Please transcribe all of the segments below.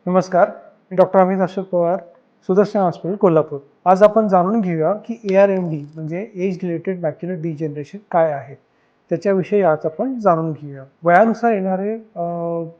नमस्कार, मी doctor Amit Ashok Pawar, Sudarshan hospital, Kolhapur. आज आपण जाणून घेऊया की ARMD म्हणजे एज रिलेटेड मॅक्युलर डिजनरेशन काय आहे. त्याच्याविषयी आज आपण जाणून घेऊया. वयानुसार येणारे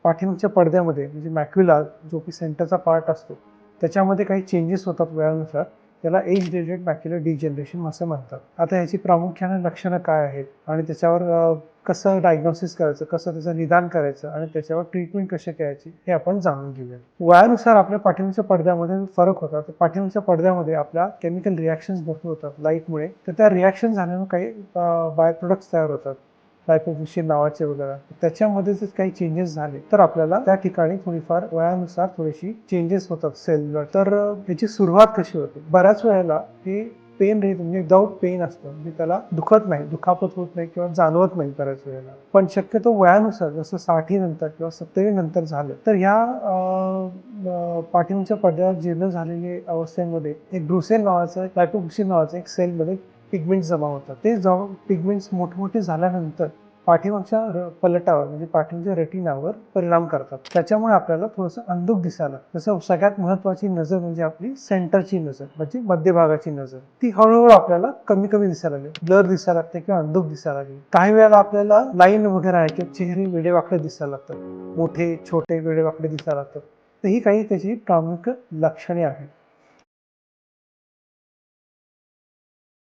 पाठीमागच्या पडद्यामध्ये म्हणजे मॅक्युला जो की सेंटरचा पार्ट असतो, त्याच्यामध्ये काही चेंजेस होतात वयानुसार. त्याला एज रिलेटेड मॅक्युलर डिजनरेशन असं म्हणतात. आता याची प्रामुख्याने लक्षणं काय आहेत आणि त्याच्यावर कसं डायग्नोसिस करायचं, कसं त्याचं निदान करायचं आणि त्याच्यावर ट्रीटमेंट कशी करायची हे आपण जाणून घेऊया. वयानुसार आपल्या पाठीमागच्या पडद्यामध्ये फरक होतात. पाठीमागच्या पडद्यामध्ये आपल्या केमिकल रिॲक्शन्स भरपूर होतात लाईटमुळे. तर त्या रिॲक्शन झाल्यानं काही बाय प्रोडक्ट्स तयार होतात. लायपोप्रोसिन नावाचे वगैरे. त्याच्यामध्ये जर काही चेंजेस झाले तर आपल्याला त्या ठिकाणी थोडीफार वयानुसार थोडीशी चेंजेस होतात सेलवर. तर याची सुरुवात कशी होते? बऱ्याच वेळेला हे पेन रहित म्हणजे विदाऊट पेन असतं, म्हणजे त्याला दुखत नाही, दुखापत होत नाही किंवा जाणवत नाही बऱ्याच वेळेला. पण शक्यतो वयानुसार जसं 60 नंतर किंवा 70 नंतर झालं तर ह्या पाठीमागच्या पडद्यावर जीर्ण झालेल्या अवस्थेमध्ये एक ब्रुसेल नावाचं लायपोप्रोसिन नावाचं एक सेलमध्ये पिगमेंट्स जमा होतात. ते पिगमेंट्स मोठमोठे झाल्यानंतर पाठीमागच्या पलटावर म्हणजे पाठीमागच्या रेटिनावर परिणाम करतात. त्याच्यामुळे आपल्याला थोडंसं अंधुक दिसायला. जसं सगळ्यात महत्त्वाची नजर म्हणजे आपली सेंटरची नजर म्हणजे मध्यभागाची नजर. ती हळूहळू आपल्याला कमी कमी दिसायला लागली, ब्लर दिसायला लागते किंवा अंधुक दिसायला लागली. काही वेळेला आपल्याला लाईन वगैरे आहे किंवा चेहरे वेडेवाकडे दिसायला लागतात, मोठे छोटे वेडेवाकडे दिसायला लागतात. तर ही काही त्याची प्रामुख्य लक्षणे आहेत.